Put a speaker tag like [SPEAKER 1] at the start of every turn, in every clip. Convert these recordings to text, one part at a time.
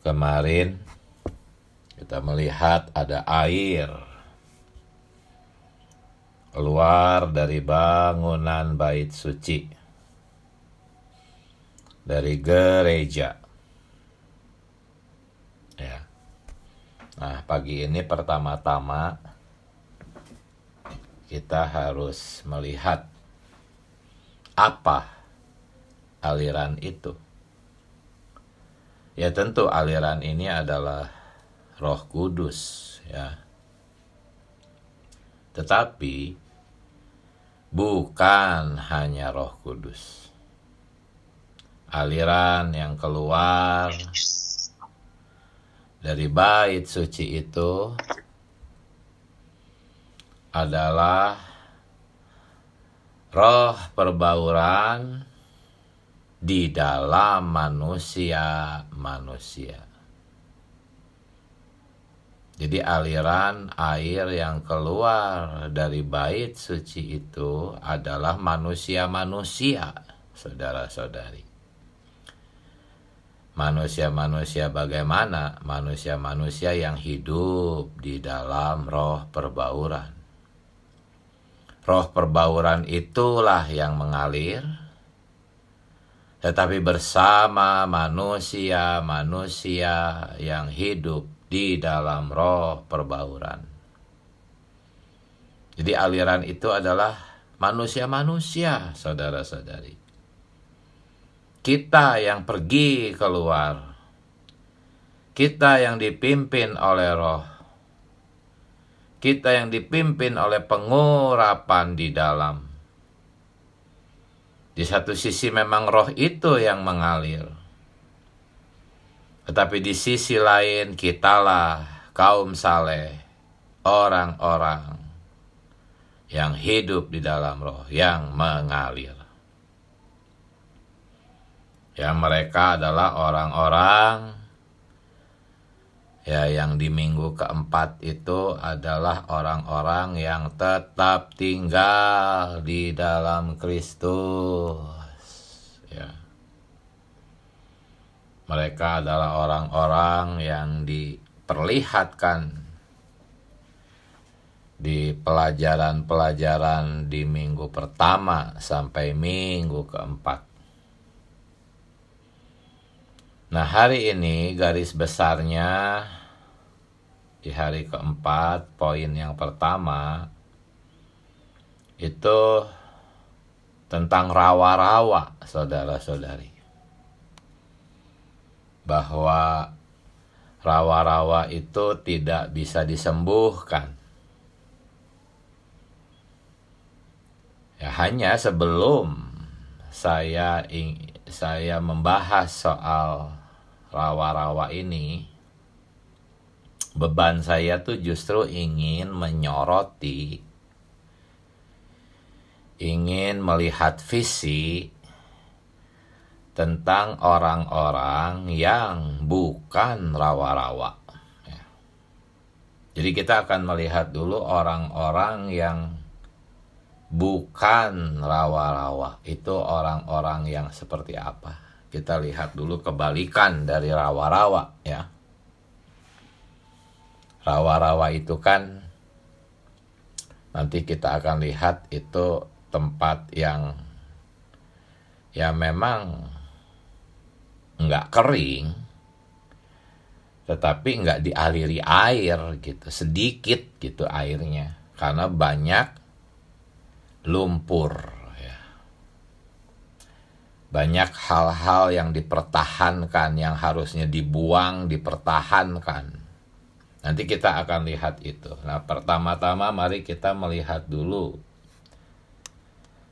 [SPEAKER 1] Kemarin kita melihat ada air keluar dari bangunan bait suci, dari gereja. Ya. Nah, pagi ini pertama-tama kita harus melihat apa aliran itu. Ya tentu aliran ini adalah Roh Kudus, ya. Tetapi bukan hanya Roh Kudus. Aliran yang keluar dari bait suci itu adalah roh perbauran di dalam manusia. Jadi aliran air yang keluar dari bait suci itu adalah manusia-manusia, saudara-saudari. Manusia-manusia bagaimana? Manusia-manusia yang hidup di dalam roh perbauran. Roh perbauran itulah yang mengalir, tetapi bersama manusia-manusia yang hidup di dalam roh perbauran. Jadi aliran itu adalah manusia-manusia, saudara-saudari. Kita yang pergi keluar, kita yang dipimpin oleh roh, kita yang dipimpin oleh pengurapan di dalam. Di satu sisi memang roh itu yang mengalir, tetapi di sisi lain kitalah kaum saleh, orang-orang yang hidup di dalam roh, yang mengalir. Ya, mereka adalah orang-orang ya yang di minggu keempat itu adalah orang-orang yang tetap tinggal di dalam Kristus. Ya. Mereka adalah orang-orang yang diperlihatkan di pelajaran-pelajaran di minggu pertama sampai minggu keempat. Nah, hari ini garis besarnya di hari keempat, poin yang pertama itu tentang rawa-rawa, saudara-saudari. Bahwa rawa-rawa itu tidak bisa disembuhkan. Ya, hanya sebelum saya membahas soal rawa-rawa ini, beban saya tuh justru ingin menyoroti, ingin melihat visi tentang orang-orang yang bukan rawa-rawa. Ya. Jadi kita akan melihat dulu orang-orang yang bukan rawa-rawa. Itu orang-orang yang seperti apa? Kita lihat dulu kebalikan dari rawa-rawa, ya. Rawa-rawa itu kan nanti kita akan lihat itu tempat yang ya memang nggak kering, tetapi nggak dialiri air gitu, sedikit gitu airnya, karena banyak lumpur. Banyak hal-hal yang dipertahankan, yang harusnya dibuang, dipertahankan. Nanti kita akan lihat itu. Nah, pertama-tama mari kita melihat dulu,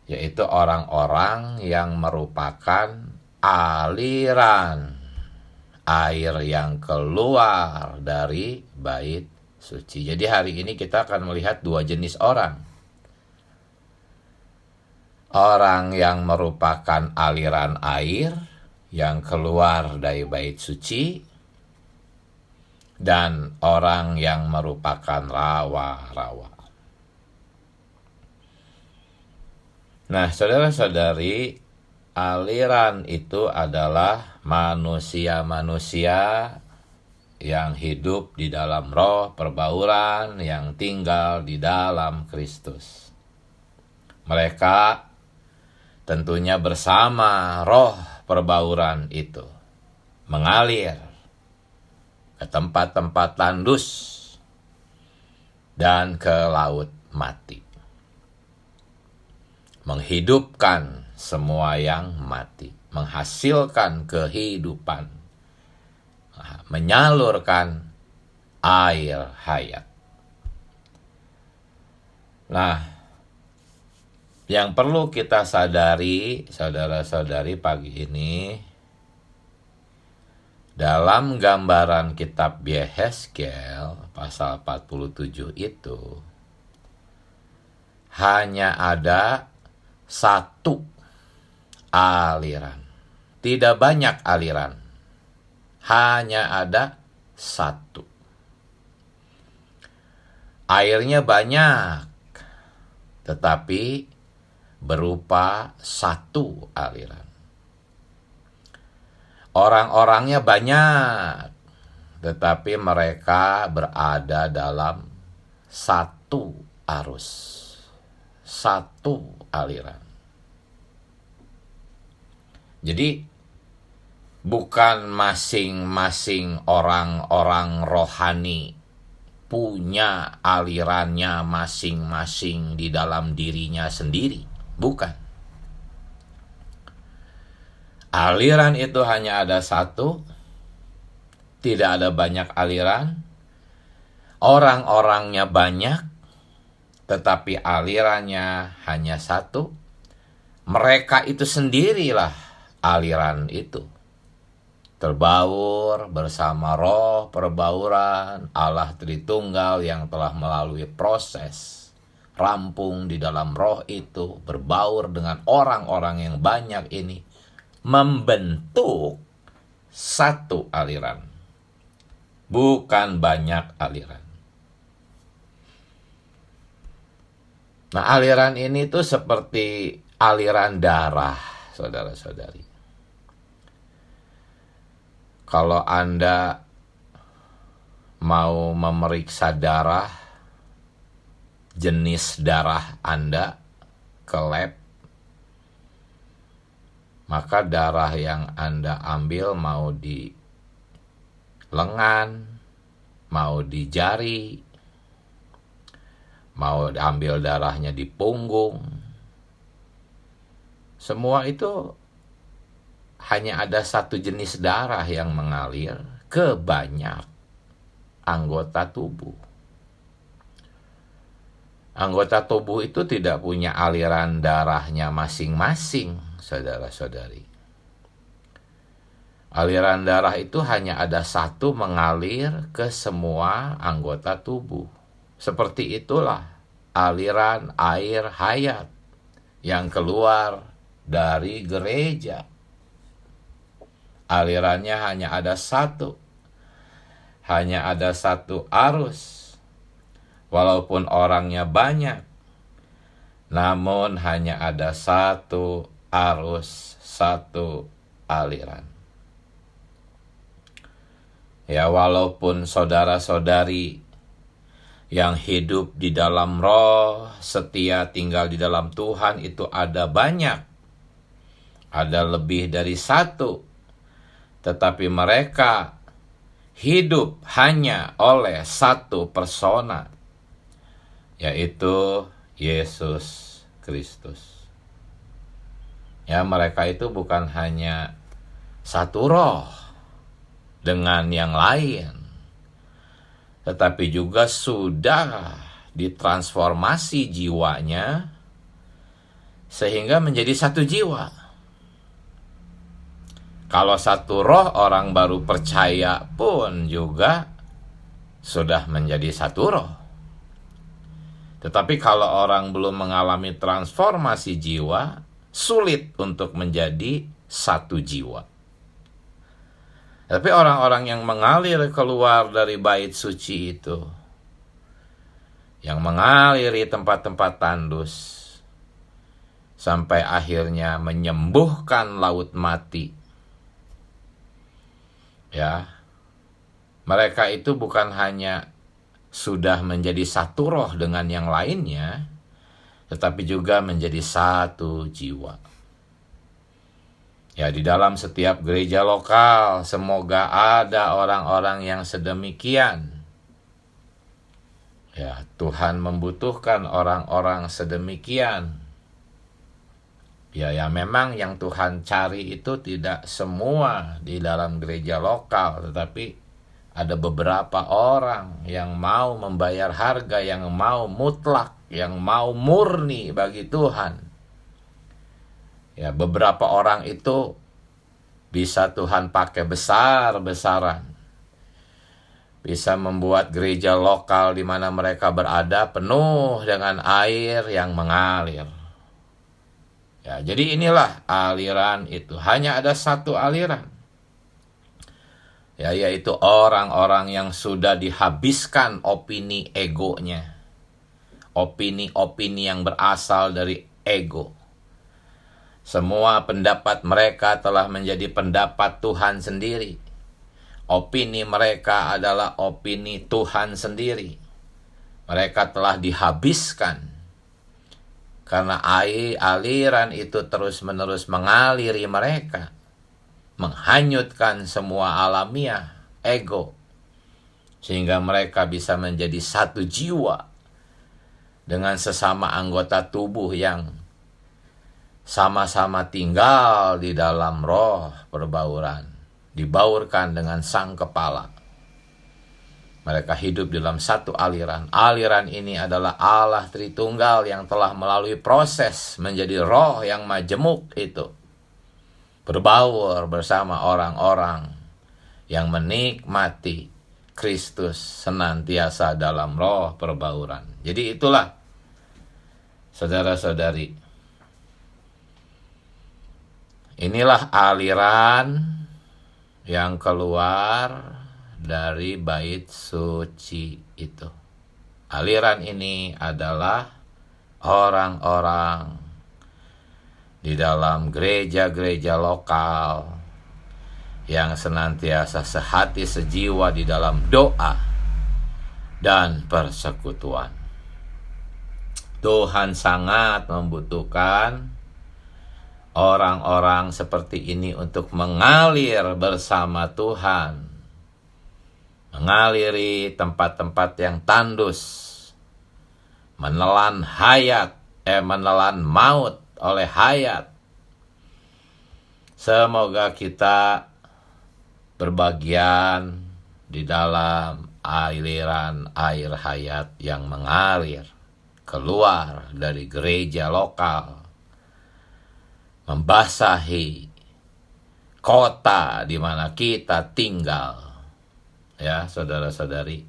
[SPEAKER 1] yaitu orang-orang yang merupakan aliran air yang keluar dari bait suci. Jadi hari ini kita akan melihat dua jenis orang. Orang yang merupakan aliran air yang keluar dari bait suci, dan orang yang merupakan rawa-rawa. Nah, saudara-saudari, aliran itu adalah manusia-manusia yang hidup di dalam roh perbauran yang tinggal di dalam Kristus. Mereka tentunya bersama roh perbauran itu mengalir ke tempat-tempat tandus dan ke laut mati, menghidupkan semua yang mati, menghasilkan kehidupan, menyalurkan air hayat. Nah, yang perlu kita sadari, saudara-saudari, pagi ini, dalam gambaran kitab Yehezkiel pasal 47 itu, hanya ada satu aliran. Tidak banyak aliran. Hanya ada satu. Airnya banyak, tetapi berupa satu aliran. Orang-orangnya banyak, tetapi mereka berada dalam satu arus, satu aliran. Jadi bukan masing-masing orang-orang rohani punya alirannya masing-masing di dalam dirinya sendiri. Bukan. Aliran itu hanya ada satu, tidak ada banyak aliran. Orang-orangnya banyak, tetapi alirannya hanya satu. Mereka itu sendirilah aliran itu. Terbaur bersama roh perbauran Allah Tritunggal yang telah melalui proses rampung di dalam roh itu, berbaur dengan orang-orang yang banyak ini, membentuk satu aliran, bukan banyak aliran. Nah, aliran ini tuh seperti aliran darah, saudara-saudari. Kalau Anda mau memeriksa darah, jenis darah Anda ke lab, maka darah yang Anda ambil mau di lengan, mau di jari, mau ambil darahnya di punggung, semua itu hanya ada satu jenis darah yang mengalir ke banyak anggota tubuh. Anggota tubuh itu tidak punya aliran darahnya masing-masing, saudara-saudari. Aliran darah itu hanya ada satu mengalir ke semua anggota tubuh. Seperti itulah aliran air hayat yang keluar dari gereja. Alirannya hanya ada satu. Hanya ada satu arus. Walaupun orangnya banyak, namun hanya ada satu arus, satu aliran. Ya, walaupun saudara-saudari yang hidup di dalam roh, setia tinggal di dalam Tuhan itu ada banyak, ada lebih dari satu, tetapi mereka hidup hanya oleh satu persona, yaitu Yesus Kristus. Ya, mereka itu bukan hanya satu roh dengan yang lain, tetapi juga sudah ditransformasi jiwanya sehingga menjadi satu jiwa. Kalau satu roh orang baru percaya pun juga sudah menjadi satu roh. Tetapi kalau orang belum mengalami transformasi jiwa, sulit untuk menjadi satu jiwa. Tapi orang-orang yang mengalir keluar dari bait suci itu, yang mengaliri tempat-tempat tandus, sampai akhirnya menyembuhkan laut mati, ya, Mereka itu bukan hanya sudah menjadi satu roh dengan yang lainnya, tetapi juga menjadi satu jiwa. Ya, di dalam setiap gereja lokal, semoga ada orang-orang yang sedemikian. Ya, Tuhan membutuhkan orang-orang sedemikian. Ya, memang yang Tuhan cari itu tidak semua di dalam gereja lokal, tetapi ada beberapa orang yang mau membayar harga, yang mau mutlak, yang mau murni bagi Tuhan. Ya, beberapa orang itu bisa Tuhan pakai besar-besaran. Bisa membuat gereja lokal di mana mereka berada penuh dengan air yang mengalir. Ya, jadi inilah aliran itu. Hanya ada satu aliran. Ya, yaitu orang-orang yang sudah dihabiskan opini egonya. Opini-opini yang berasal dari ego. Semua pendapat mereka telah menjadi pendapat Tuhan sendiri. Opini mereka adalah opini Tuhan sendiri. Mereka telah dihabiskan. Karena aliran itu terus-menerus mengaliri mereka. Menghanyutkan semua alamiah, ego. Sehingga mereka bisa menjadi satu jiwa. Dengan sesama anggota tubuh yang sama-sama tinggal di dalam roh perbauran, dibaurkan dengan Sang Kepala. Mereka hidup dalam satu aliran. Aliran ini adalah Allah Tritunggal yang telah melalui proses menjadi roh yang majemuk itu. Berbaur bersama orang-orang yang menikmati Kristus senantiasa dalam roh perbauran. Jadi itulah, saudara-saudari, inilah aliran yang keluar dari bait suci itu. Aliran ini adalah orang-orang di dalam gereja-gereja lokal yang senantiasa sehati sejiwa di dalam doa dan persekutuan. Tuhan sangat membutuhkan orang-orang seperti ini untuk mengalir bersama Tuhan. Mengaliri tempat-tempat yang tandus. Menelan menelan maut oleh hayat. Semoga kita berbagian di dalam aliran air hayat yang mengalir keluar dari gereja lokal, membasahi kota di mana kita tinggal. Ya, saudara-saudari.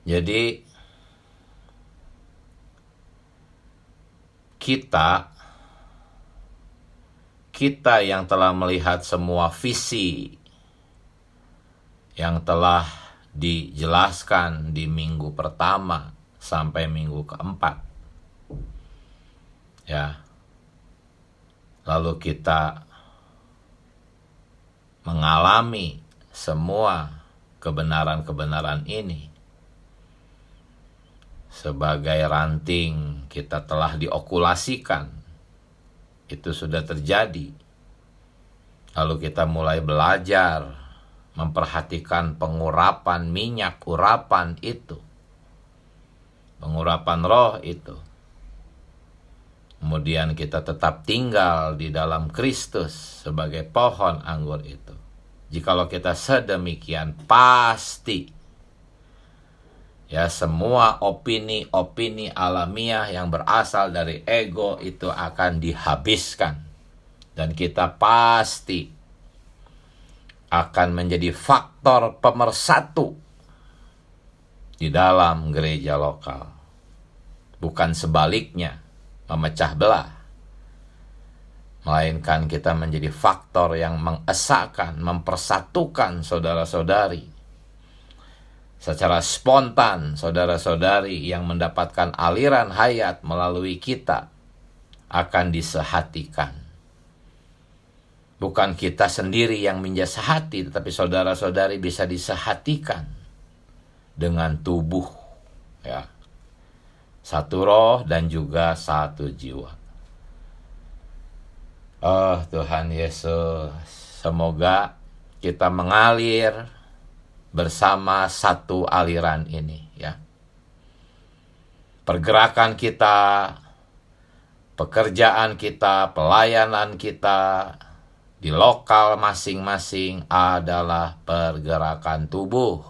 [SPEAKER 1] Jadi kita yang telah melihat semua visi yang telah dijelaskan di minggu pertama sampai minggu keempat. Ya. Lalu kita mengalami semua kebenaran-kebenaran ini. Sebagai ranting kita telah diokulasikan. Itu sudah terjadi. Lalu kita mulai belajar memperhatikan pengurapan minyak urapan itu. Pengurapan roh itu. Kemudian kita tetap tinggal di dalam Kristus sebagai pohon anggur itu. Jikalau kita sedemikian, pasti ya semua opini-opini alamiah yang berasal dari ego itu akan dihabiskan. Dan kita pasti akan menjadi faktor pemersatu di dalam gereja lokal. Bukan sebaliknya, memecah belah. Melainkan kita menjadi faktor yang mengesahkan, mempersatukan saudara-saudari. Secara spontan, saudara-saudari yang mendapatkan aliran hayat melalui kita akan disehatikan. Bukan kita sendiri yang menjasahati, tetapi saudara-saudari bisa disahatikan dengan tubuh, ya. Satu roh dan juga satu jiwa. Oh Tuhan Yesus, semoga kita mengalir bersama satu aliran ini, ya. Pergerakan kita, pekerjaan kita, pelayanan kita di lokal masing-masing adalah pergerakan tubuh.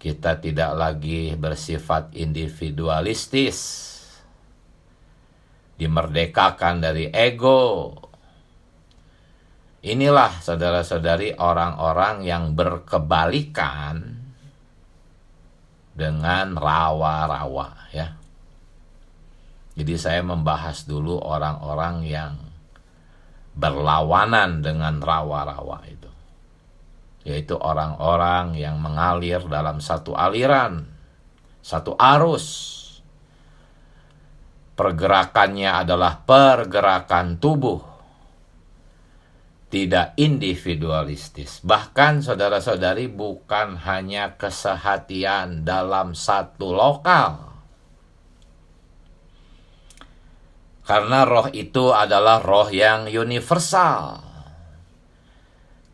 [SPEAKER 1] Kita tidak lagi bersifat individualistis, dimerdekakan dari ego. Inilah saudara-saudari orang-orang yang berkebalikan dengan rawa-rawa, ya. Jadi saya membahas dulu orang-orang yang berlawanan dengan rawa-rawa itu, yaitu orang-orang yang mengalir dalam satu aliran, satu arus. Pergerakannya adalah pergerakan tubuh, tidak individualistis. Bahkan saudara-saudari, bukan hanya kesehatian dalam satu lokal. Karena roh itu adalah roh yang universal.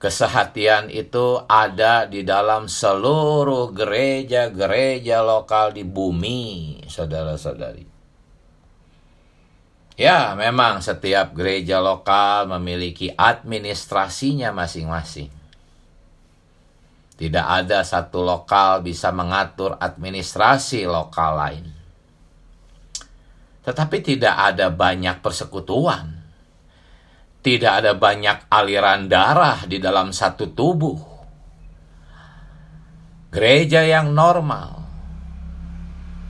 [SPEAKER 1] Kesehatian itu ada di dalam seluruh gereja-gereja lokal di bumi, saudara-saudari. Ya, memang setiap gereja lokal memiliki administrasinya masing-masing. Tidak ada satu lokal bisa mengatur administrasi lokal lain. Tetapi tidak ada banyak persekutuan. Tidak ada banyak aliran darah di dalam satu tubuh. Gereja yang normal,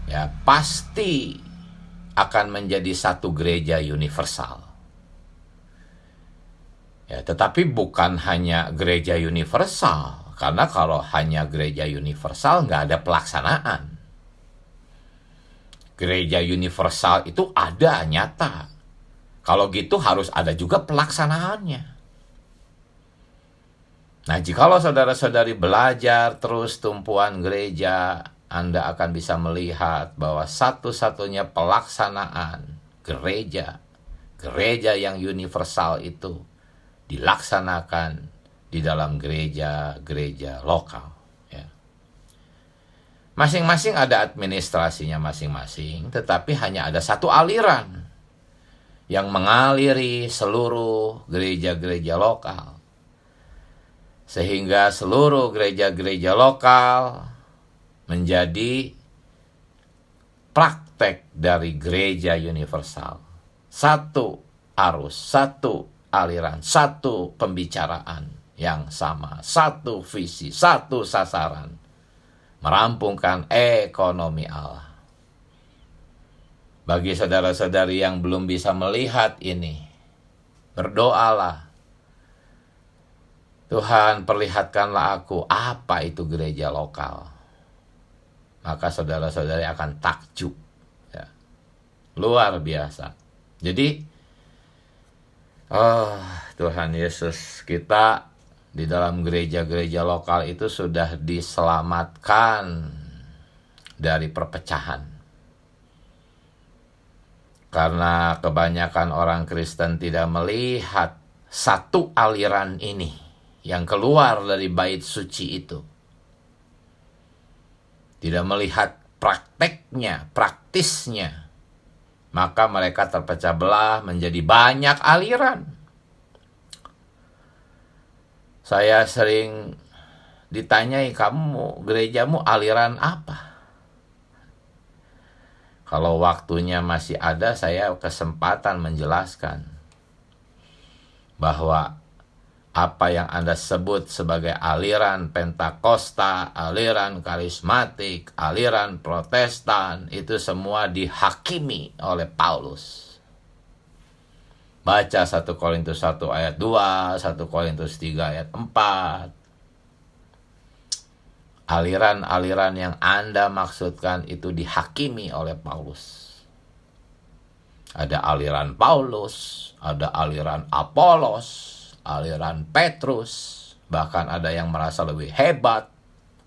[SPEAKER 1] ya, pasti akan menjadi satu gereja universal. Ya, tetapi bukan hanya gereja universal, karena kalau hanya gereja universal nggak ada pelaksanaan. Gereja universal itu ada, nyata. Kalau gitu harus ada juga pelaksanaannya. Nah, jikalau saudara-saudari belajar terus tumpuan gereja, Anda akan bisa melihat bahwa satu-satunya pelaksanaan gereja yang universal itu dilaksanakan di dalam gereja-gereja lokal. Masing-masing ada administrasinya masing-masing, tetapi hanya ada satu aliran yang mengaliri seluruh gereja-gereja lokal. Sehingga seluruh gereja-gereja lokal menjadi praktek dari gereja universal. Satu arus, satu aliran, satu pembicaraan yang sama, satu visi, satu sasaran. Merampungkan ekonomi Allah. Bagi saudara-saudari yang belum bisa melihat ini, berdoalah. Tuhan, perlihatkanlah aku apa itu gereja lokal. Maka saudara-saudari akan takjub. Ya. Luar biasa. Jadi, Tuhan Yesus, kita di dalam gereja-gereja lokal itu sudah diselamatkan dari perpecahan. Karena kebanyakan orang Kristen tidak melihat satu aliran ini yang keluar dari bait suci itu. Tidak melihat prakteknya, praktisnya. Maka mereka terpecah belah menjadi banyak aliran. Saya sering ditanyai, kamu gerejamu aliran apa? Kalau waktunya masih ada, saya kesempatan menjelaskan bahwa apa yang Anda sebut sebagai aliran Pentakosta, aliran karismatik, aliran Protestan, itu semua dihakimi oleh Paulus. Baca 1 Korintus 1 ayat 2, 1 Korintus 3 ayat 4. Aliran-aliran yang Anda maksudkan itu dihakimi oleh Paulus. Ada aliran Paulus, ada aliran Apolos, aliran Petrus, bahkan ada yang merasa lebih hebat,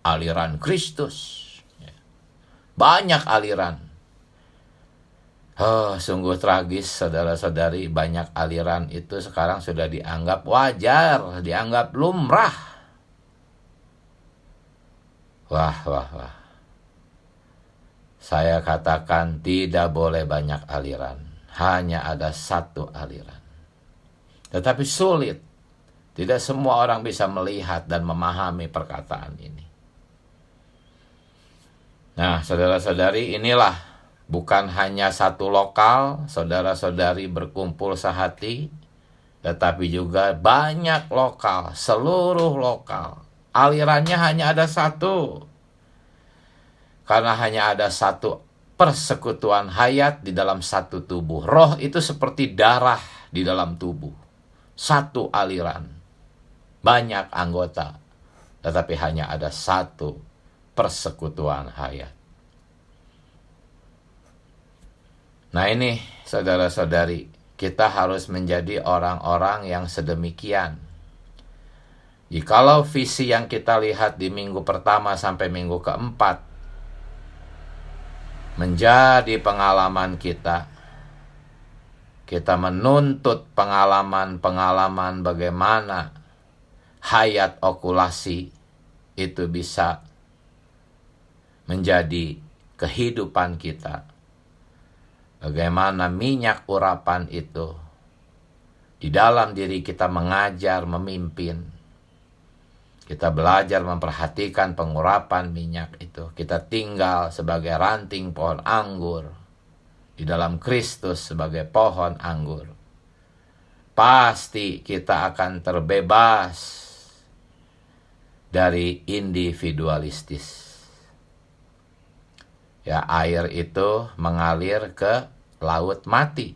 [SPEAKER 1] aliran Kristus. Banyak aliran. Sungguh tragis saudara-saudari, banyak aliran itu sekarang sudah dianggap wajar, dianggap lumrah. Wah. Saya katakan tidak boleh banyak aliran, hanya ada satu aliran. Tetapi sulit, tidak semua orang bisa melihat dan memahami perkataan ini. Nah, saudara-saudari, inilah bukan hanya satu lokal, saudara-saudari berkumpul sehati, tetapi juga banyak lokal, seluruh lokal. Alirannya hanya ada satu. Karena hanya ada satu persekutuan hayat di dalam satu tubuh. Roh itu seperti darah di dalam tubuh. Satu aliran. Banyak anggota, tetapi hanya ada satu persekutuan hayat. Nah ini saudara-saudari, kita harus menjadi orang-orang yang sedemikian. Jikalau visi yang kita lihat di minggu pertama sampai minggu keempat menjadi pengalaman kita menuntut pengalaman-pengalaman bagaimana hayat okulasi itu bisa menjadi kehidupan kita. Bagaimana minyak urapan itu di dalam diri kita mengajar, memimpin. Kita belajar memperhatikan pengurapan minyak itu. Kita tinggal sebagai ranting pohon anggur di dalam Kristus sebagai pohon anggur. Pasti kita akan terbebas dari individualistis. Ya, air itu mengalir ke laut mati.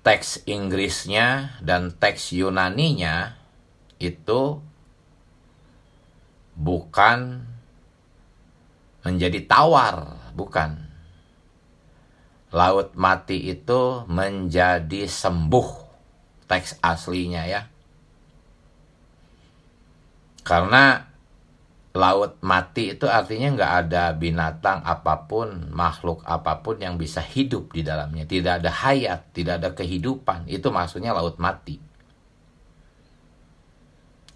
[SPEAKER 1] Teks Inggrisnya dan teks Yunaninya itu bukan menjadi tawar, bukan. Laut mati itu menjadi sembuh, teks aslinya ya. Karena laut mati itu artinya nggak ada binatang apapun, makhluk apapun yang bisa hidup di dalamnya. Tidak ada hayat, tidak ada kehidupan. Itu maksudnya laut mati.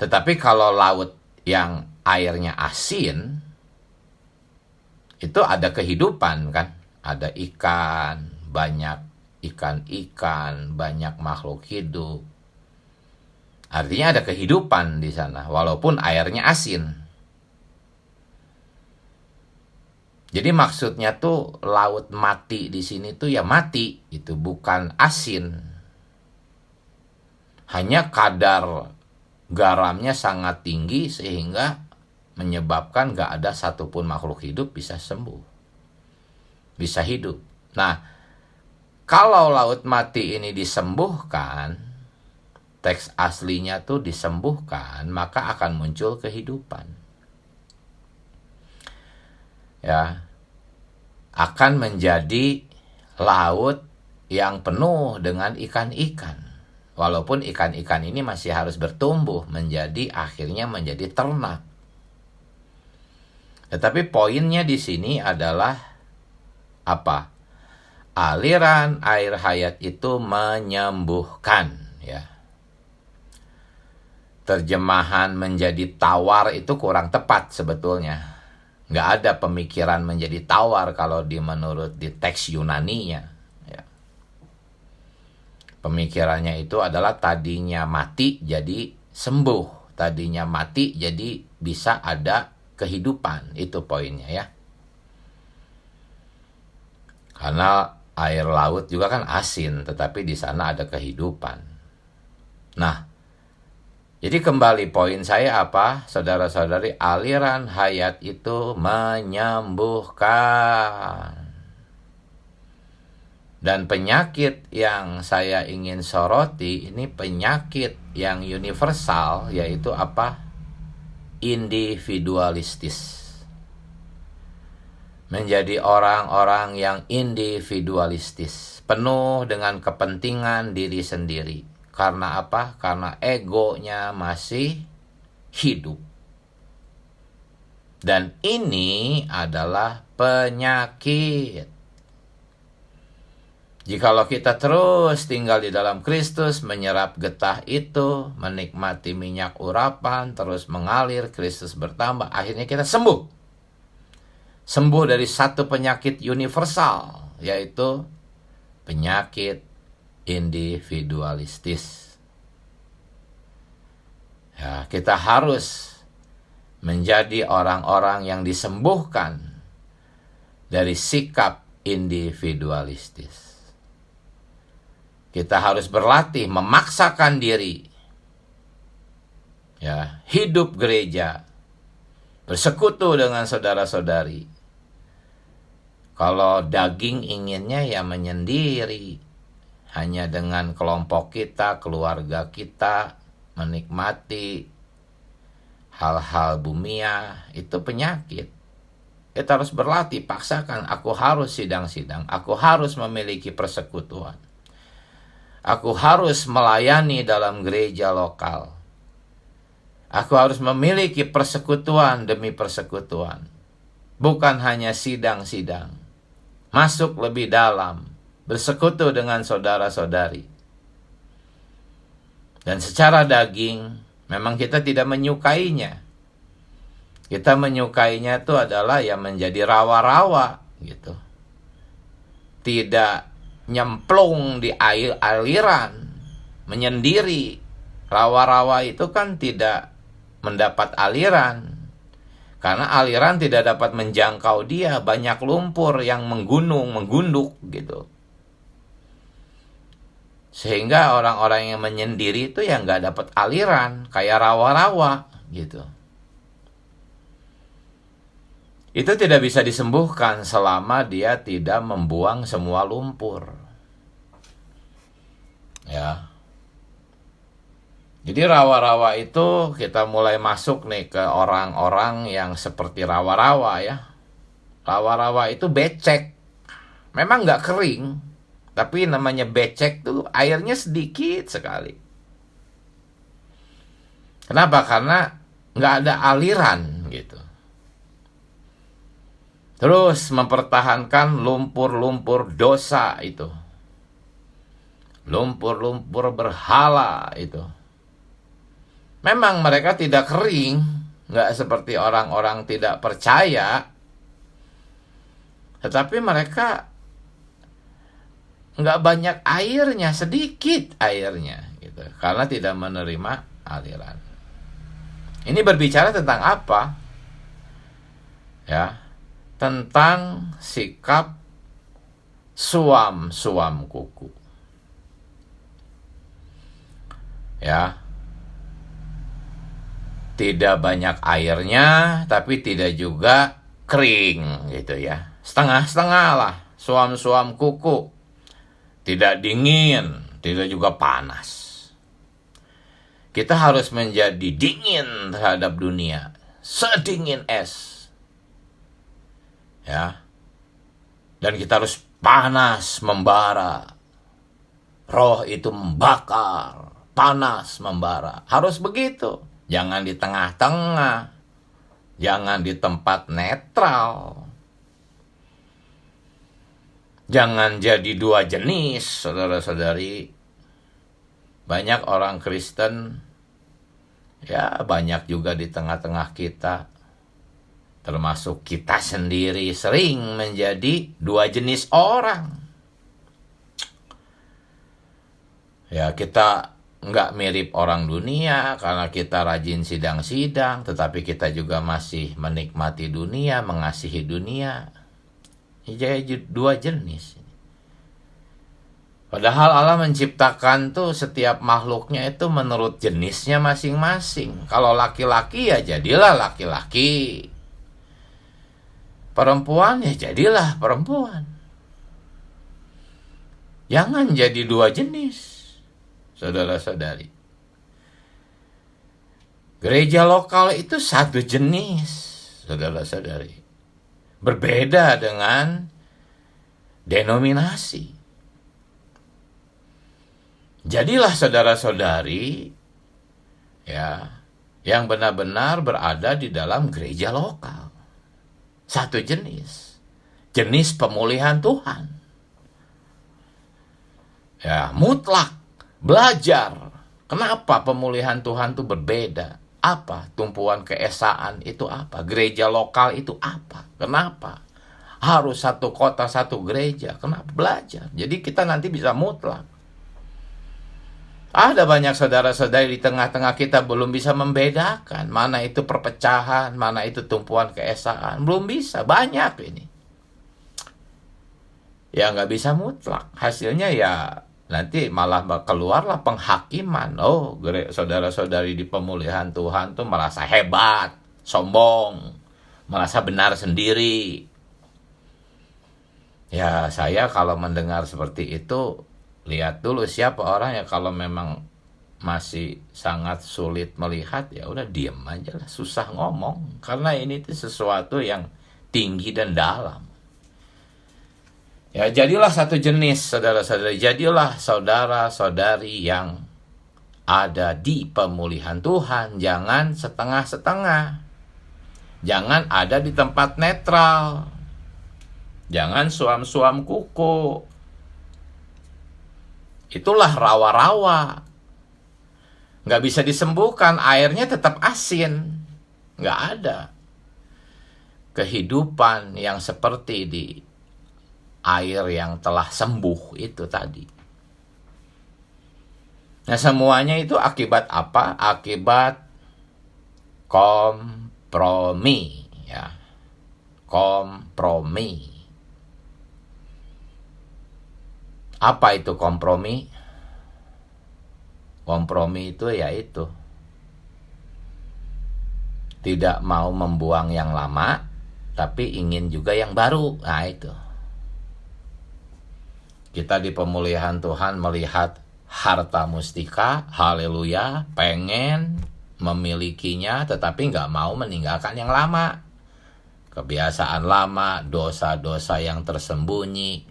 [SPEAKER 1] Tetapi kalau laut yang airnya asin, itu ada kehidupan kan. Ada ikan, banyak ikan-ikan, banyak makhluk hidup. Artinya ada kehidupan di sana, walaupun airnya asin. Jadi maksudnya tuh laut mati di sini tuh ya mati, itu bukan asin. Hanya kadar garamnya sangat tinggi sehingga menyebabkan gak ada satupun makhluk hidup bisa sembuh, bisa hidup. Nah, kalau laut mati ini disembuhkan, teks aslinya tuh disembuhkan, maka akan muncul kehidupan. Ya, akan menjadi laut yang penuh dengan ikan-ikan. Walaupun ikan-ikan ini masih harus bertumbuh akhirnya menjadi ternak. Tetapi poinnya di sini adalah apa? Aliran air hayat itu menyembuhkan, ya. Terjemahan menjadi tawar itu kurang tepat sebetulnya. Nggak ada pemikiran menjadi tawar kalau menurut di teks Yunaninya. Ya. Pemikirannya itu adalah tadinya mati jadi sembuh. Tadinya mati jadi bisa ada kehidupan. Itu poinnya ya. Karena air laut juga kan asin, tetapi di sana ada kehidupan. Nah, jadi kembali poin saya apa? Saudara-saudari, aliran hayat itu menyembuhkan. Dan penyakit yang saya ingin soroti ini penyakit yang universal, yaitu apa? Individualistis. menjadi orang-orang yang individualistis, penuh dengan kepentingan diri sendiri. Karena apa? Karena egonya masih hidup. Dan ini adalah penyakit. Jikalau kita terus tinggal di dalam Kristus, menyerap getah itu, menikmati minyak urapan, terus mengalir, Kristus bertambah, akhirnya kita sembuh. Sembuh dari satu penyakit universal, yaitu penyakit individualistis. Ya, kita harus menjadi orang-orang yang disembuhkan dari sikap individualistis. Kita harus berlatih memaksakan diri, ya, hidup gereja, bersekutu dengan saudara-saudari. Kalau daging inginnya ya menyendiri, hanya dengan kelompok kita, keluarga kita, menikmati hal-hal bumia, itu penyakit. Kita harus berlatih, paksakan, aku harus sidang-sidang, aku harus memiliki persekutuan. Aku harus melayani dalam gereja lokal. Aku harus memiliki persekutuan demi persekutuan. Bukan hanya sidang-sidang. Masuk lebih dalam, bersekutu dengan saudara-saudari. Dan secara daging, memang kita tidak menyukainya. Kita menyukainya itu adalah yang menjadi rawa-rawa gitu. Tidak nyemplung di air aliran, menyendiri. Rawa-rawa itu kan tidak mendapat aliran. Karena aliran tidak dapat menjangkau dia, banyak lumpur yang menggunduk gitu. Sehingga orang-orang yang menyendiri itu yang nggak dapat aliran, kayak rawa-rawa gitu. Itu tidak bisa disembuhkan selama dia tidak membuang semua lumpur. Ya. Jadi rawa-rawa itu kita mulai masuk nih ke orang-orang yang seperti rawa-rawa ya. Rawa-rawa itu becek. Memang nggak kering, tapi namanya becek tuh airnya sedikit sekali. Kenapa? Karena nggak ada aliran gitu. Terus mempertahankan lumpur-lumpur dosa itu. Lumpur-lumpur berhala itu. Memang mereka tidak kering, nggak seperti orang-orang tidak percaya. Tetapi mereka nggak banyak airnya, sedikit airnya gitu. Karena tidak menerima aliran. Ini berbicara tentang apa? Ya, tentang sikap suam-suam kuku. Ya. Tidak banyak airnya, tapi tidak juga kering gitu ya. Setengah-setengah lah, suam-suam kuku. Tidak dingin, tidak juga panas. Kita harus menjadi dingin terhadap dunia, sedingin es. Ya. Dan kita harus panas membara. Roh itu membakar, panas membara. Harus begitu. Jangan di tengah-tengah. Jangan di tempat netral. Jangan jadi dua jenis, saudara-saudari. Banyak orang Kristen, ya banyak juga di tengah-tengah kita. Termasuk kita sendiri sering menjadi dua jenis orang. Ya, kita nggak mirip orang dunia karena kita rajin sidang-sidang, tetapi kita juga masih menikmati dunia, mengasihi dunia. Jadi dua jenis. Padahal Allah menciptakan tuh setiap makhluknya itu menurut jenisnya masing-masing. Kalau laki-laki ya jadilah laki-laki. Perempuan ya jadilah perempuan. Jangan jadi dua jenis. Saudara-saudari, gereja lokal itu satu jenis, saudara-saudari. berbeda dengan denominasi. Jadilah saudara-saudari ya yang benar-benar berada di dalam gereja lokal. Satu jenis pemulihan Tuhan. Ya, mutlak belajar. Kenapa pemulihan Tuhan itu berbeda? Apa? Tumpuan keesaan itu apa? Gereja lokal itu apa? Kenapa? Harus satu kota, satu gereja. Kenapa? Belajar. Jadi kita nanti bisa mutlak. Ada banyak saudara-saudari di tengah-tengah kita belum bisa membedakan mana itu perpecahan, mana itu tumpuan keesaan. Belum bisa, banyak ini. Ya nggak bisa mutlak. Hasilnya ya nanti malah keluarlah penghakiman. Oh, saudara-saudari di pemulihan Tuhan tuh merasa hebat, sombong, merasa benar sendiri. Ya saya kalau mendengar seperti itu, lihat dulu siapa orang ya. Kalau memang masih sangat sulit melihat, ya udah diem aja lah, susah ngomong. Karena ini tuh sesuatu yang tinggi dan dalam. Ya jadilah satu jenis saudara-saudari, jadilah saudara-saudari yang ada di pemulihan Tuhan. Jangan setengah-setengah. Jangan ada di tempat netral. Jangan suam-suam kuku. Itulah rawa-rawa. Nggak bisa disembuhkan, airnya tetap asin. Nggak ada kehidupan yang seperti di air yang telah sembuh itu tadi. Nah, semuanya itu akibat apa? Akibat kompromi, ya. Kompromi. Apa itu kompromi? Kompromi itu yaitu tidak mau membuang yang lama, tapi ingin juga yang baru. Nah itu. Kita di pemulihan Tuhan melihat harta mustika, haleluya, pengen memilikinya, tetapi nggak mau meninggalkan yang lama. Kebiasaan lama, dosa-dosa yang tersembunyi,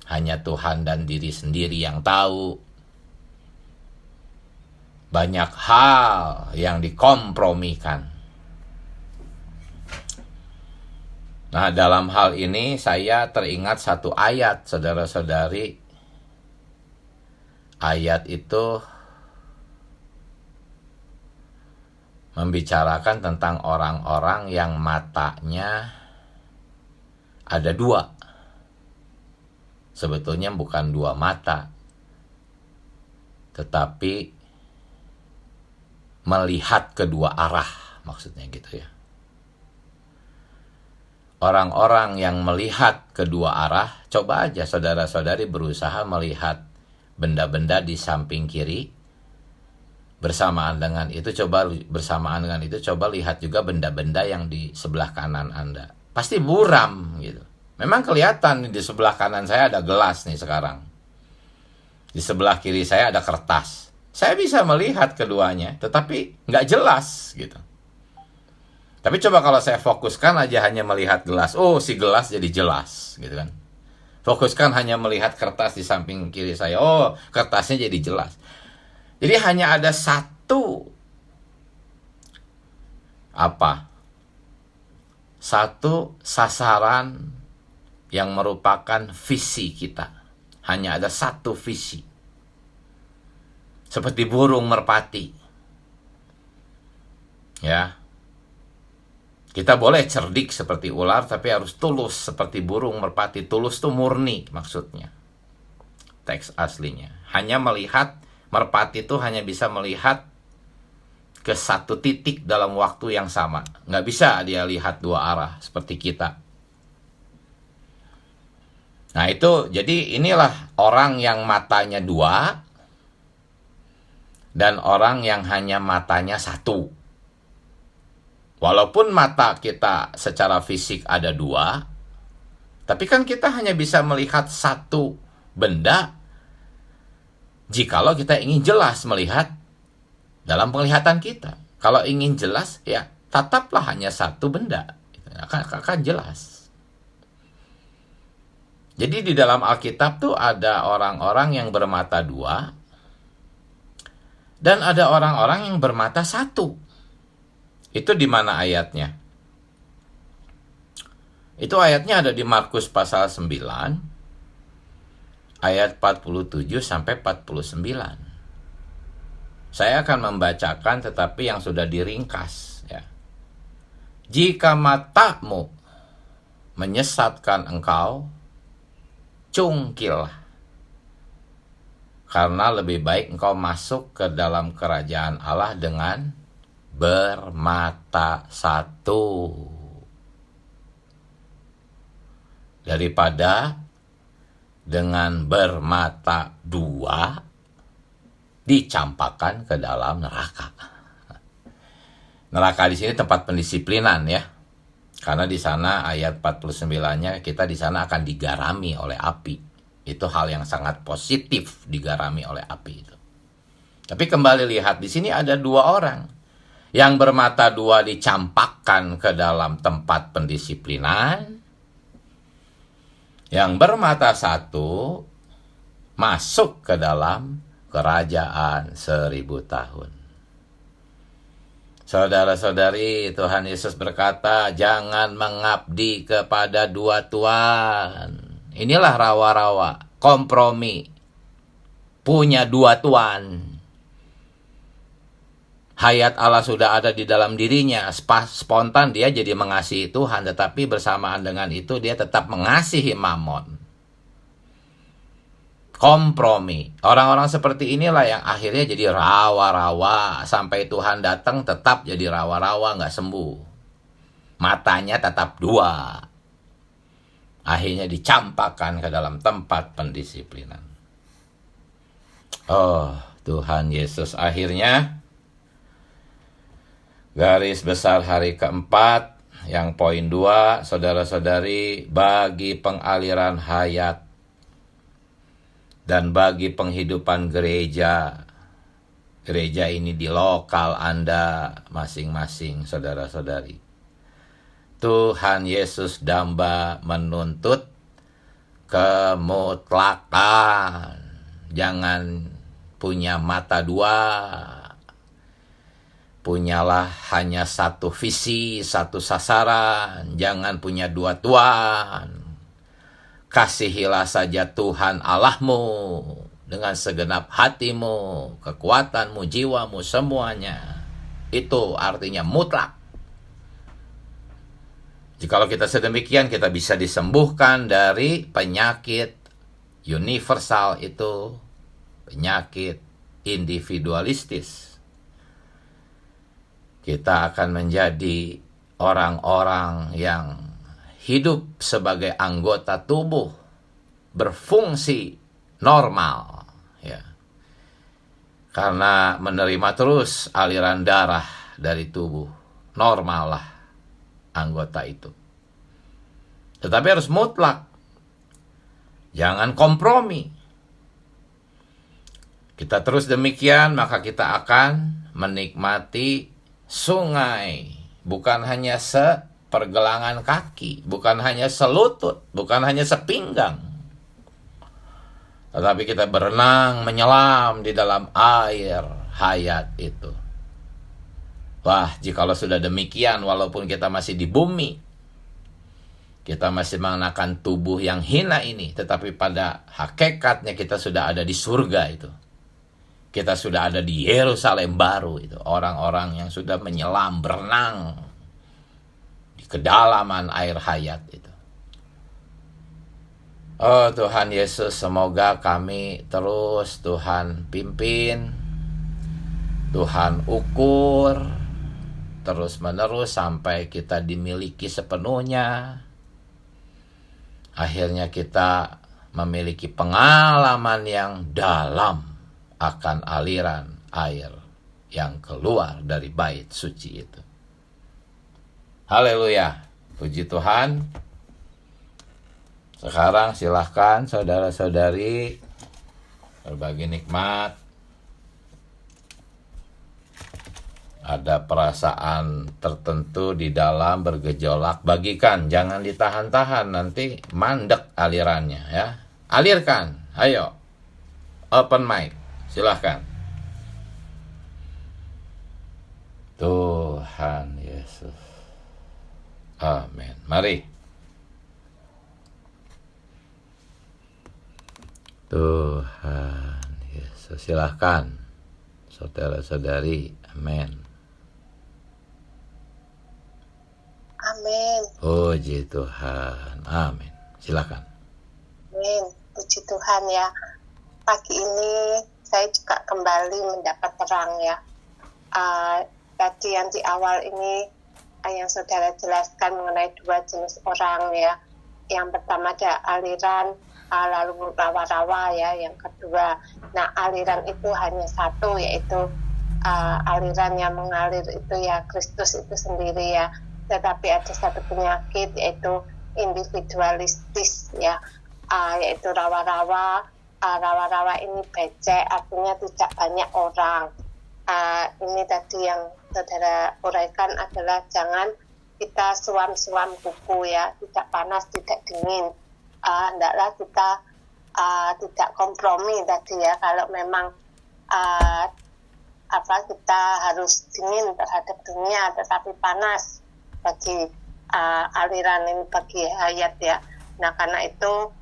[SPEAKER 1] hanya Tuhan dan diri sendiri yang tahu. Banyak hal yang dikompromikan. Nah, dalam hal ini saya teringat satu ayat, saudara-saudari. Ayat itu membicarakan tentang orang-orang yang matanya ada dua. Sebetulnya bukan dua mata, tetapi melihat kedua arah, maksudnya gitu ya. Orang-orang yang melihat kedua arah, coba aja saudara-saudari berusaha melihat benda-benda di samping kiri. Bersamaan dengan itu coba lihat juga benda-benda yang di sebelah kanan Anda. Pasti buram gitu. Memang kelihatan di sebelah kanan saya ada gelas nih sekarang. Di sebelah kiri saya ada kertas. Saya bisa melihat keduanya, tetapi nggak jelas gitu. Tapi coba kalau saya fokuskan aja hanya melihat gelas, oh si gelas jadi jelas gitu kan. Fokuskan hanya melihat kertas di samping kiri saya, oh kertasnya jadi jelas. Jadi hanya ada satu satu sasaran yang merupakan visi kita. Hanya ada satu visi. Seperti burung merpati. Ya. Kita boleh cerdik seperti ular, tapi harus tulus seperti burung merpati. Tulus itu murni maksudnya. Teks aslinya. Hanya melihat, merpati itu hanya bisa melihat ke satu titik dalam waktu yang sama. Nggak bisa dia lihat dua arah seperti kita. Nah itu, jadi inilah orang yang matanya dua dan orang yang hanya matanya satu. Walaupun mata kita secara fisik ada dua, tapi kan kita hanya bisa melihat satu benda jikalau kita ingin jelas melihat dalam penglihatan kita. Kalau ingin jelas, ya tetaplah hanya satu benda. Kan jelas. Jadi di dalam Alkitab tuh ada orang-orang yang bermata dua, dan ada orang-orang yang bermata satu. Itu di mana ayatnya? Itu ayatnya ada di Markus pasal 9, ayat 47 sampai 49. Saya akan membacakan tetapi yang sudah diringkas, ya. Jika matamu menyesatkan engkau, cungkillah. Karena lebih baik engkau masuk ke dalam kerajaan Allah dengan bermata satu daripada dengan bermata dua dicampakkan ke dalam neraka. Neraka di sini tempat pendisiplinan, ya. Karena di sana ayat 49-nya kita di sana akan digarami oleh api. Itu hal yang sangat positif, digarami oleh api itu. Tapi kembali lihat di sini ada dua orang. Yang bermata dua dicampakkan ke dalam tempat pendisiplinan. Yang bermata satu masuk ke dalam kerajaan 1000 tahun. Saudara-saudari, Tuhan Yesus berkata, jangan mengabdi kepada dua tuan. Inilah rawa-rawa, kompromi, punya dua tuan. Hayat Allah sudah ada di dalam dirinya, spontan dia jadi mengasihi Tuhan, tetapi bersamaan dengan itu dia tetap mengasihi Mamon. Kompromi. Orang-orang seperti inilah yang akhirnya jadi rawa-rawa. Sampai Tuhan datang tetap jadi rawa-rawa, nggak sembuh. Matanya tetap dua. Akhirnya dicampakkan ke dalam tempat pendisiplinan. Oh, Tuhan Yesus akhirnya garis besar hari keempat, yang poin 2, saudara-saudari, bagi pengaliran hayat dan bagi penghidupan gereja. Gereja ini di lokal Anda masing-masing, saudara-saudari. Tuhan Yesus damba menuntut kemutlakan. Jangan punya mata dua. Punyalah hanya satu visi, satu sasaran. Jangan punya dua tuan. Kasihilah saja Tuhan Allahmu dengan segenap hatimu, kekuatanmu, jiwamu, semuanya. Itu artinya mutlak. Jikalau kita sedemikian, kita bisa disembuhkan dari penyakit universal itu, penyakit individualistis. Kita akan menjadi orang-orang yang hidup sebagai anggota tubuh, berfungsi normal, ya. Karena menerima terus aliran darah dari tubuh, normal lah anggota itu. Tetapi harus mutlak, jangan kompromi. Kita terus demikian, maka kita akan menikmati sungai, bukan hanya pergelangan kaki, bukan hanya selutut, bukan hanya sepinggang, tetapi kita berenang, menyelam di dalam air hayat itu. Wah, jikalau sudah demikian, walaupun kita masih di bumi, kita masih mengenakan tubuh yang hina ini, tetapi pada hakikatnya kita sudah ada di surga itu. Kita sudah ada di Yerusalem baru itu, orang-orang yang sudah menyelam, berenang kedalaman air hayat itu. Oh Tuhan Yesus, semoga kami terus Tuhan pimpin, Tuhan ukur terus menerus sampai kita dimiliki sepenuhnya. Akhirnya kita memiliki pengalaman yang dalam akan aliran air yang keluar dari bait suci itu. Haleluya, puji Tuhan. Sekarang silahkan saudara-saudari berbagi nikmat. ada perasaan tertentu di dalam bergejolak, bagikan, jangan ditahan-tahan, nanti mandek alirannya ya. Alirkan, ayo, open mic, silahkan. Tuhan Yesus, amin. Mari. Tuhan Yesus, silahkan saudara-saudari, amin.
[SPEAKER 2] Amin.
[SPEAKER 1] Puji Tuhan, amin. Silahkan.
[SPEAKER 2] Amin. Puji Tuhan ya. Pagi ini saya juga kembali mendapat terang ya. Tadi yang di awal ini yang saudara jelaskan mengenai dua jenis orang ya. Yang pertama ada aliran, lalu rawa-rawa ya. Yang kedua, nah aliran itu hanya satu, yaitu aliran yang mengalir itu ya Kristus itu sendiri ya. Tetapi ada satu penyakit yaitu individualistis ya, yaitu rawa-rawa. Rawa-rawa ini becek, artinya tidak banyak orang. Ini tadi yang saudara uraikan adalah jangan kita suam-suam kuku ya, tidak panas, tidak dingin. Hendaklah kita tidak kompromi tadi ya, kalau memang kita harus dingin terhadap dunia, tetapi panas bagi aliran ini, bagi hayat ya. Nah karena itu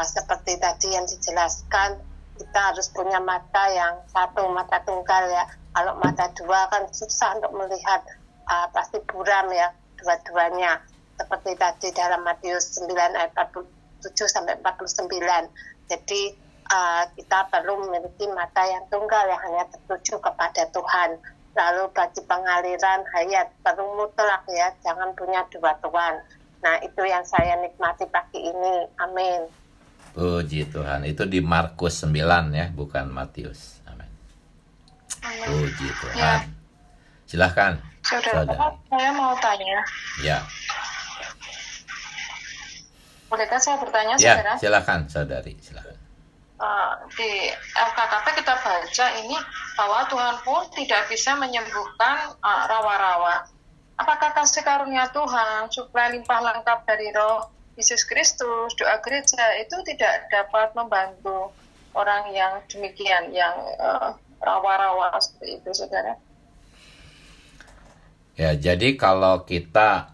[SPEAKER 2] seperti tadi yang dijelaskan, kita harus punya mata yang satu, mata tunggal ya. Kalau mata dua kan susah untuk melihat, pasti buram ya dua-duanya. Seperti tadi dalam Matius 9 ayat 47-49. Jadi kita perlu memiliki mata yang tunggal yang hanya tertuju kepada Tuhan. Lalu bagi pengaliran hayat perlu mutlak ya, jangan punya dua tuan. Nah itu yang saya nikmati pagi ini. Amin.
[SPEAKER 1] Puji Tuhan. Itu di Markus 9 ya, bukan Matius. Amin. Puji Tuhan. Ya. Silahkan.
[SPEAKER 3] Saudara, saya mau tanya.
[SPEAKER 1] Ya.
[SPEAKER 3] Bolehkah saya bertanya,
[SPEAKER 1] ya,
[SPEAKER 3] saudara?
[SPEAKER 1] Silakan, saudari. Silakan.
[SPEAKER 3] Di LKKP kita baca ini bahwa Tuhan pun tidak bisa menyembuhkan rawa-rawa. Apakah kasih karunia Tuhan, supaya limpah lengkap dari Roh Yesus Kristus, doa gereja itu tidak dapat membantu orang yang demikian, yang rawa-rawa seperti itu, saudara?
[SPEAKER 1] Ya, jadi kalau kita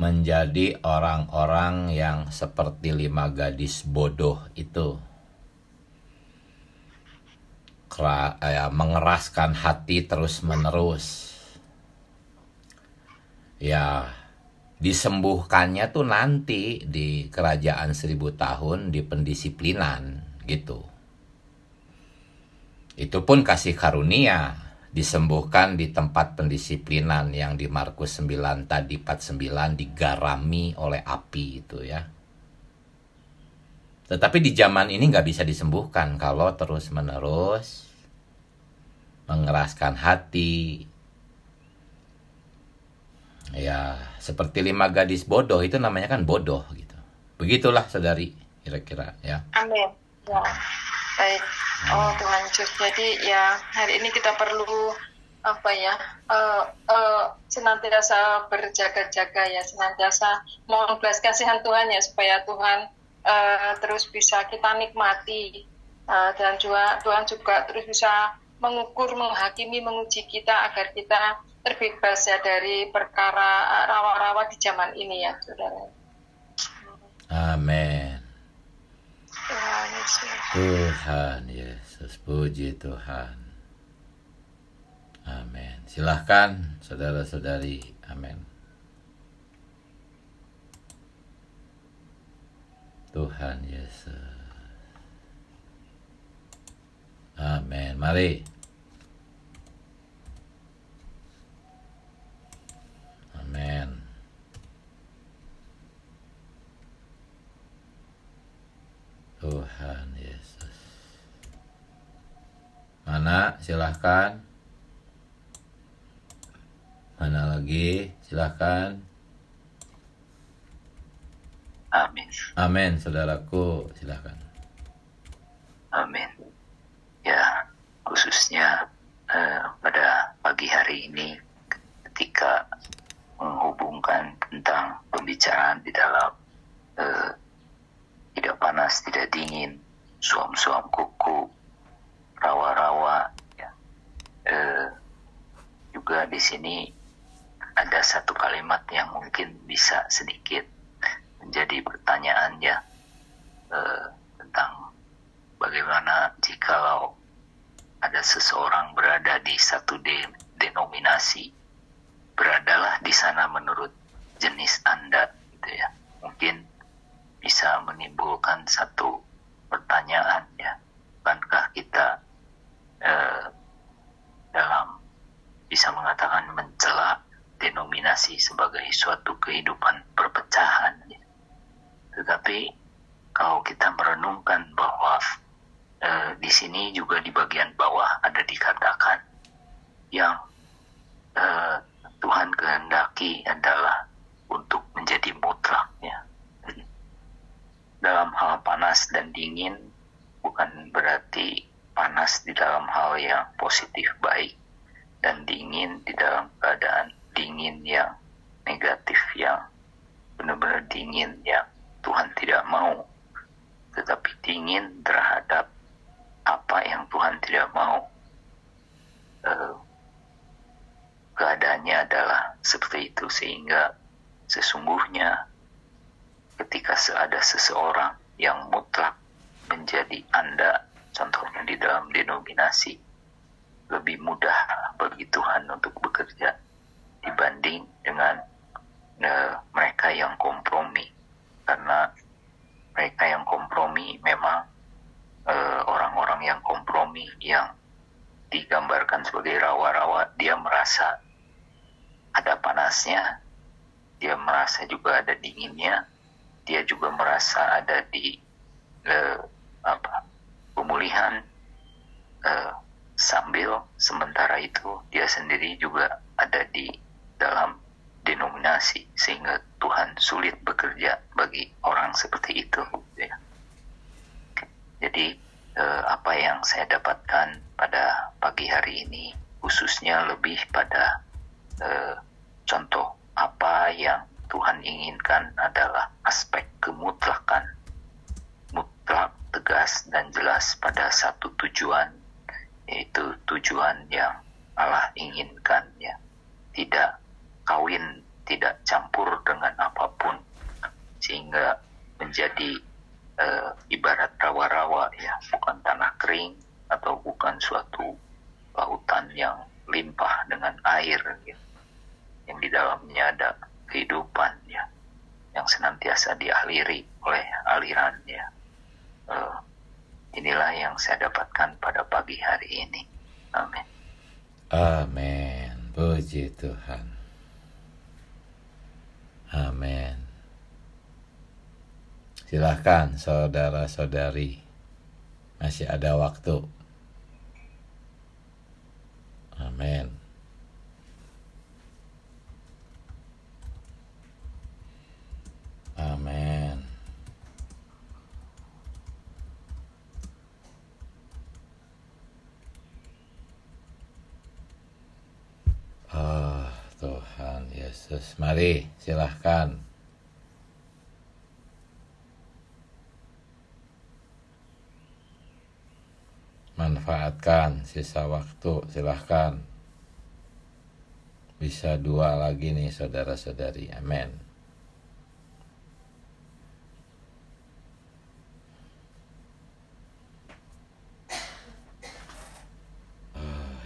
[SPEAKER 1] menjadi orang-orang yang seperti 5 gadis bodoh itu, mengeraskan hati terus-menerus, ya disembuhkannya tuh nanti di kerajaan 1000 tahun di pendisiplinan gitu. Itu pun kasih karunia, disembuhkan di tempat pendisiplinan yang di Markus 9 tadi 49 digarami oleh api itu ya. Tetapi di zaman ini nggak bisa disembuhkan kalau terus-menerus mengeraskan hati. Ya, seperti 5 gadis bodoh itu namanya kan bodoh gitu. Begitulah saudari kira-kira ya.
[SPEAKER 3] Amin. Ya. Baik. Oh Tuhan Yesus. Jadi ya hari ini kita perlu senantiasa berjaga-jaga ya, senantiasa mohon belas kasihan Tuhan ya, supaya Tuhan terus bisa kita nikmati, dan juga Tuhan juga terus bisa mengukur, menghakimi, menguji kita agar kita terbebas ya dari perkara rawa-rawa di zaman ini ya, saudara.
[SPEAKER 1] Amin.
[SPEAKER 3] Tuhan Yesus.
[SPEAKER 1] Tuhan Yesus, puji Tuhan. Amin. Silahkan saudara-saudari. Amin. Tuhan Yesus. Amin. Mari. Amin. Tuhan Yesus. Mana? Silahkan. Mana lagi? Silahkan.
[SPEAKER 4] Amin.
[SPEAKER 1] Amin, saudaraku. Silahkan.
[SPEAKER 4] Amin. Ya, khususnya pada pagi hari pembicaraan di dalam tidak panas, tidak dingin, suam-suam kuku, rawa-rawa. Ya. Juga di sini ada satu kalimat yang mungkin bisa sedikit menjadi pertanyaan ya, tentang bagaimana jikalau ada seseorang berada di satu denominasi, beradalah di sana menurut jenis Anda, gitu ya. Mungkin bisa menimbulkan satu pertanyaan ya, bukankah kita dalam bisa mengatakan mencela denominasi sebagai suatu kehidupan perpecahan ya. Tetapi kalau kita merenungkan bahwa di sini juga di bagian bawah ada dikatakan yang Tuhan kehendaki adalah untuk menjadi mutlak ya. Dalam hal panas dan dingin bukan berarti panas di dalam hal yang positif baik dan dingin di dalam keadaan dingin yang negatif, yang benar-benar dingin yang Tuhan tidak mau, tetapi dingin terhadap apa yang Tuhan tidak mau. Keadaannya adalah seperti itu, sehingga sesungguhnya ketika ada seseorang yang mutlak menjadi Anda, contohnya di dalam denominasi, lebih mudah bagi Tuhan untuk bekerja dibanding dengan mereka yang kompromi. Karena mereka yang kompromi memang orang-orang yang kompromi, yang digambarkan sebagai rawa-rawa, dia merasa ada panasnya, dia merasa juga ada dinginnya, dia juga merasa ada di pemulihan, sambil sementara itu dia sendiri juga ada di dalam denominasi, sehingga Tuhan sulit bekerja bagi orang seperti itu ya. Jadi apa yang saya dapatkan pada pagi hari ini khususnya lebih pada contoh apa yang Tuhan inginkan adalah aspek kemutlakan, mutlak, tegas dan jelas pada satu tujuan, yaitu tujuan yang Allah inginkan ya. Tidak kawin, tidak campur dengan apapun, sehingga menjadi ibarat rawa-rawa ya, bukan tanah kering atau bukan suatu lautan yang limpah dengan air ya, yang di dalamnya ada kehidupan ya, yang senantiasa dialiri oleh aliran ya. Inilah yang saya dapatkan pada pagi hari ini. Amin.
[SPEAKER 1] Amin. Puji Tuhan. Amin. Silahkan saudara-saudari, masih ada waktu. Amin. Amin. Oh Tuhan Yesus, mari silahkan. Manfaatkan sisa waktu, silahkan. Bisa 2 lagi nih saudara-saudari, amin.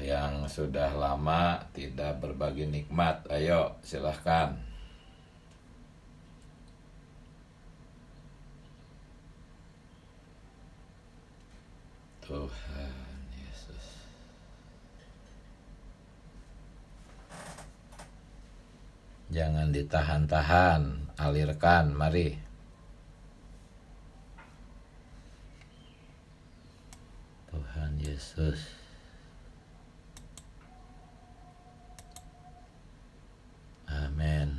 [SPEAKER 1] Yang sudah lama tidak berbagi nikmat, ayo silahkan. Tuhan Yesus. Jangan ditahan-tahan, alirkan, mari. Tuhan Yesus. Amin.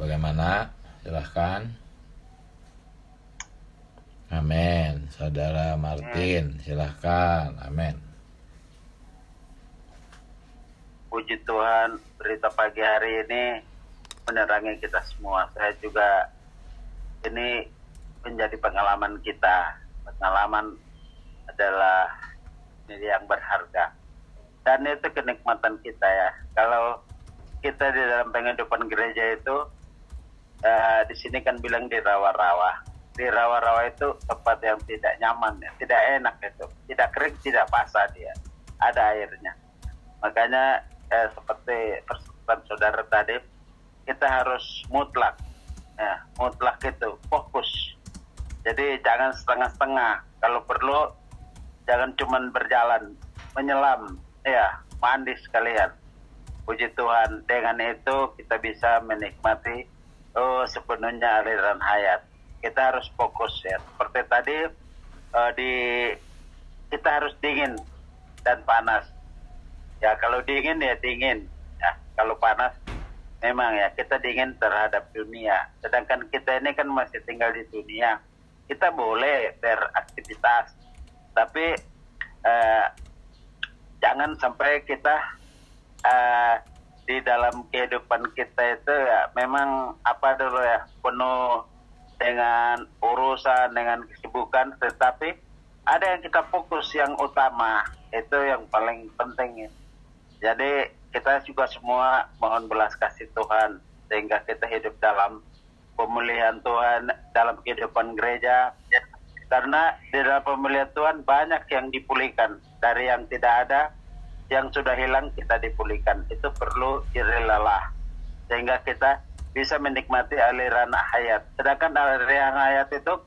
[SPEAKER 1] Bagaimana? Silahkan. Amin. Saudara Martin, silahkan. Amin.
[SPEAKER 5] Puji Tuhan, berita pagi hari ini menerangi kita semua. Saya juga, ini menjadi pengalaman kita. Pengalaman adalah ini yang berharga. Dan itu kenikmatan kita ya. Kalau kita di dalam penghidupan gereja itu, di sini kan bilang di rawa-rawa. Di rawa-rawa itu tempat yang tidak nyaman, ya, tidak enak itu, tidak kering, tidak basah dia, ada airnya. Makanya seperti persoalan saudara tadi, kita harus mutlak, ya, mutlak itu fokus. Jadi jangan setengah-setengah. Kalau perlu jangan cuma berjalan, menyelam, ya, mandi sekalian. Puji Tuhan, dengan itu kita bisa menikmati sepenuhnya aliran hayat. Kita harus fokus ya. Seperti tadi kita harus dingin dan panas. Ya kalau dingin ya dingin. Ya kalau panas memang ya kita dingin terhadap dunia. Sedangkan kita ini kan masih tinggal di dunia. Kita boleh beraktivitas, tapi jangan sampai kita di dalam kehidupan kita itu ya memang apa dulu ya penuh dengan urusan, dengan kesibukan, tetapi ada yang kita fokus yang utama, itu yang paling penting ya. Jadi kita juga semua mohon belas kasih Tuhan sehingga kita hidup dalam pemulihan Tuhan dalam kehidupan gereja, karena di dalam pemulihan Tuhan banyak yang dipulihkan. Dari yang tidak ada, yang sudah hilang kita dipulihkan. Itu perlu irelalah sehingga kita bisa menikmati aliran hayat. Sedangkan aliran hayat itu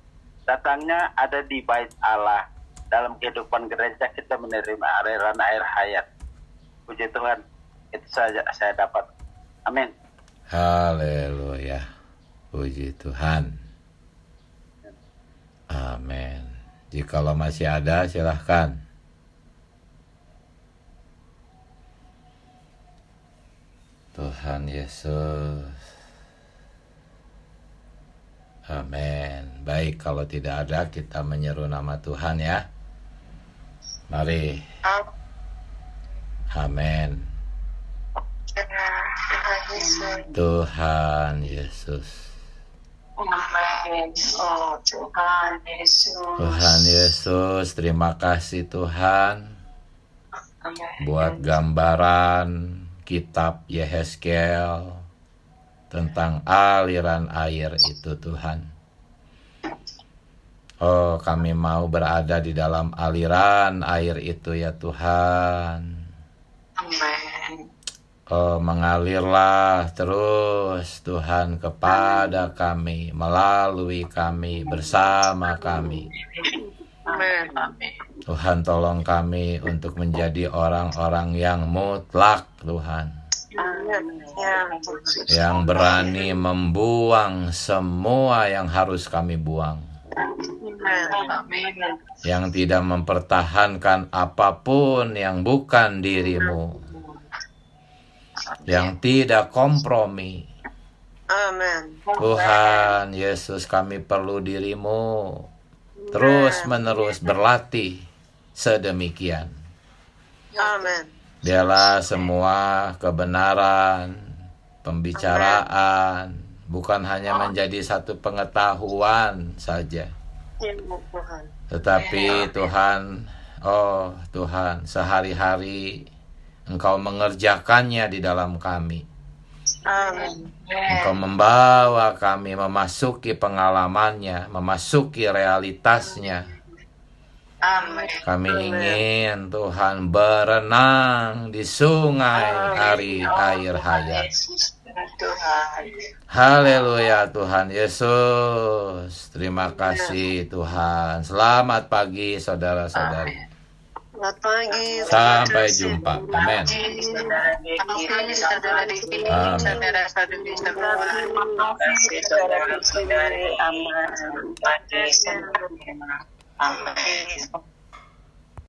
[SPEAKER 5] datangnya ada di bait Allah. Dalam kehidupan gereja kita menerima aliran air hayat. Puji Tuhan, itu saja saya dapat. Amin.
[SPEAKER 1] Haleluya. Puji Tuhan. Amin. Jikalau masih ada, silahkan. Tuhan Yesus. Amin. Baik, kalau tidak ada kita menyeru nama Tuhan ya. Mari. Amin. Tuhan Yesus. Tuhan Yesus, terima kasih Tuhan buat gambaran kitab Yehezkiel tentang aliran air itu Tuhan. Oh, kami mau berada di dalam aliran air itu ya Tuhan. Oh, mengalirlah terus Tuhan kepada kami, melalui kami, bersama kami. Tuhan tolong kami untuk menjadi orang-orang yang mutlak Tuhan. Yang berani membuang semua yang harus kami buang. Yang tidak mempertahankan apapun yang bukan dirimu. Yang tidak kompromi. Tuhan Yesus, kami perlu dirimu. Terus menerus berlatih sedemikian. Biarlah semua kebenaran, pembicaraan, bukan hanya menjadi satu pengetahuan saja. Tetapi Tuhan, oh Tuhan, sehari-hari Engkau mengerjakannya di dalam kami. Engkau membawa kami memasuki pengalamannya, memasuki realitasnya. Kami ingin Tuhan berenang di sungai air hayat. Haleluya Tuhan Yesus. Terima kasih Tuhan. Selamat pagi saudara-saudari.
[SPEAKER 2] Selamat pagi.
[SPEAKER 1] Sampai jumpa. Amin.
[SPEAKER 2] Amin.